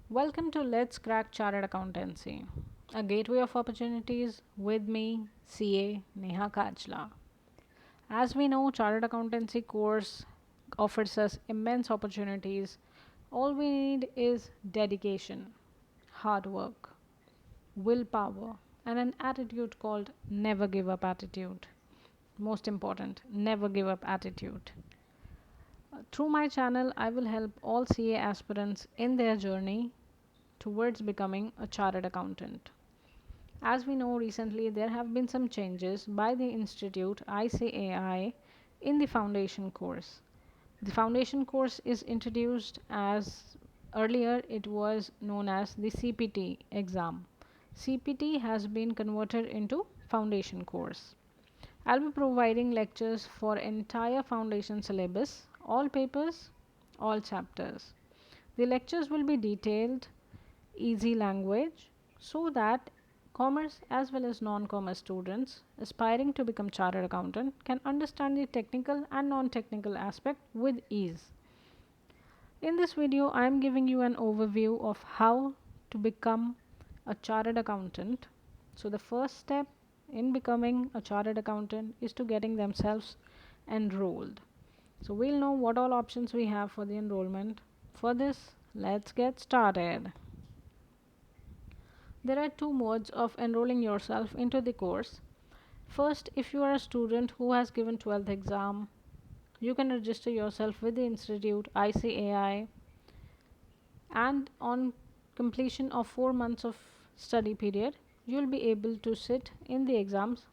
Welcome to Let's Crack Chartered Accountancy, a gateway of opportunities with me, CA Neha Kajla. As we know, Chartered Accountancy course offers us immense opportunities. All we need is dedication, hard work, willpower, and an attitude called never give up attitude. Most important, never give up attitude. Through my channel, I will help all CA aspirants in their journey towards becoming a chartered accountant. As we know, recently there have been some changes by the institute ICAI in the foundation course. The foundation course is introduced as earlier it was known as the CPT exam. CPT has been converted into foundation course. I'll be providing lectures for entire foundation syllabus, all papers, all chapters. The lectures will be detailed, easy language, so that commerce as well as non-commerce students aspiring to become chartered accountant can understand the technical and non-technical aspect with ease. In this video, I am giving you an overview of how to become a chartered accountant. So the first step in becoming a chartered accountant is to getting themselves enrolled. So we'll know what all options we have for the enrollment. For this, let's get started. There are two modes of enrolling yourself into the course. First, if you are a student who has given 12th exam, you can register yourself with the institute ICAI, and on completion of 4 months of study period you will be able to sit in the exams.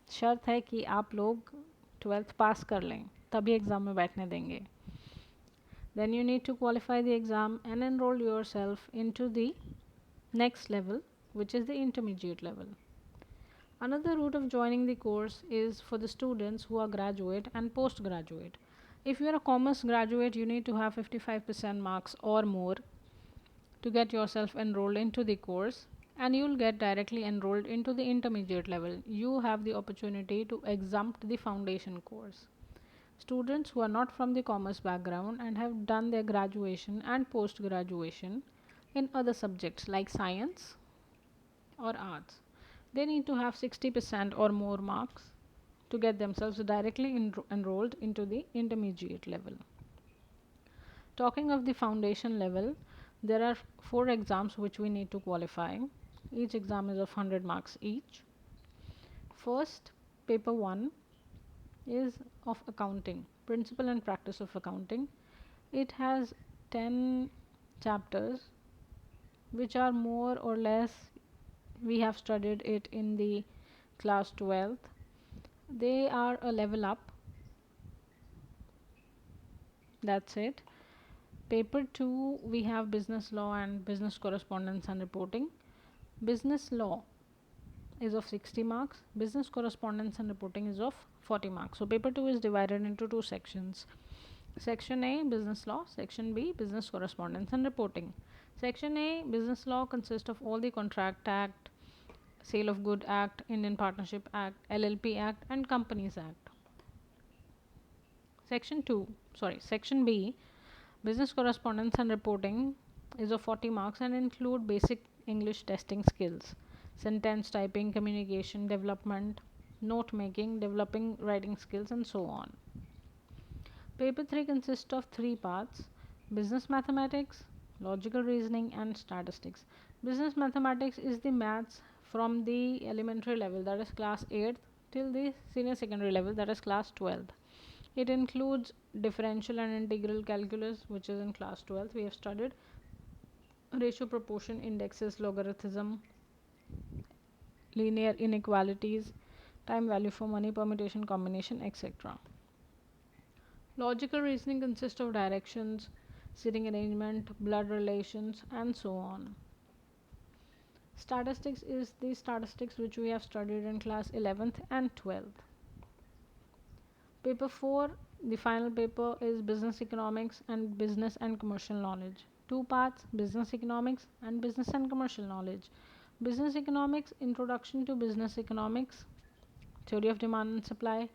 शर्त है कि आप लोग 12th पास कर लें तभी exam में बैठने देंगे. Then you need to qualify the exam and enroll yourself into the next level, which is the intermediate level. Another route of joining the course is for the students who are graduate and postgraduate. If you are a commerce graduate, you need to have 55% marks or more to get yourself enrolled into the course, and you'll get directly enrolled into the intermediate level. You have the opportunity to exempt the foundation course. Students who are not from the commerce background and have done their graduation and post graduation in other subjects like science or arts, they need to have 60% or more marks to get themselves directly enrolled into the intermediate level. Talking of the foundation level, there are 4 exams which we need to qualify. Each exam is of 100 marks each. First, paper 1 is of accounting, principle and practice of accounting. It has 10 chapters which are more or less, we have studied it in the class 12th. They are a level up. That's it. Paper 2, we have business law and business correspondence and reporting. Business law is of 60 marks, business correspondence and reporting is of 40 marks. So paper 2 is divided into 2 sections. Section A, business law. Section B, business correspondence and reporting. Section A, business law, consists of all the Contract Act, Sale of Good Act, Indian Partnership Act, LLP Act and Companies Act. Section B, business correspondence and reporting, is of 40 marks and include basic English testing skills, sentence typing, communication development, note making, developing writing skills and so on. Paper 3 consists of 3 parts: business mathematics, logical reasoning and statistics. Business mathematics is the maths from the elementary level, that is class 8th, till the senior secondary level, that is class 12th. It includes differential and integral calculus, which is in class 12th. We have studied ratio, proportion, indexes, logarithm, linear inequalities, time value for money, permutation, combination, etc. Logical reasoning consists of directions, sitting arrangement, blood relations and so on. Statistics is the statistics which we have studied in class 11th and 12th. Paper 4, the final paper, is business economics and business and commercial knowledge. 2 parts: business economics and business and commercial knowledge. Business economics, introduction to business economics, theory of demand and supply,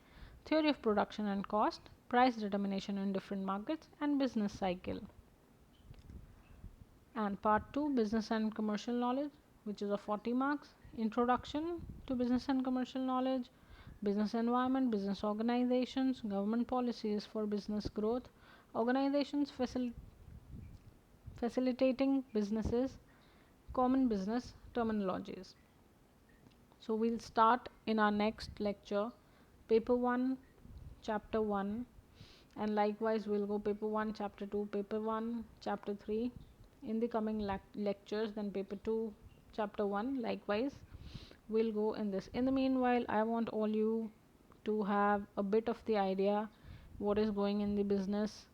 theory of production and cost, price determination in different markets and business cycle. And part 2, business and commercial knowledge, which is of 40 marks. Introduction to business and commercial knowledge, business environment, business organizations, government policies for business growth, organizations facilitating businesses, common business terminologies. So we'll start in our next lecture, paper 1, chapter 1, and likewise we'll go paper 1, chapter 2, paper 1, chapter 3 in the coming lectures. Then paper 2, chapter 1, likewise we'll go in this. In the meanwhile, I want all you to have a bit of the idea what is going in the business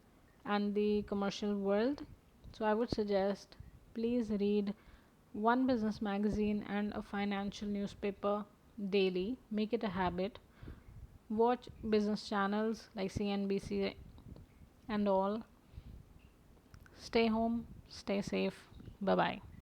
and the commercial world. So I would suggest, please read one business magazine and a financial newspaper daily. Make it a habit. Watch business channels like CNBC and all. Stay home, stay safe. Bye bye.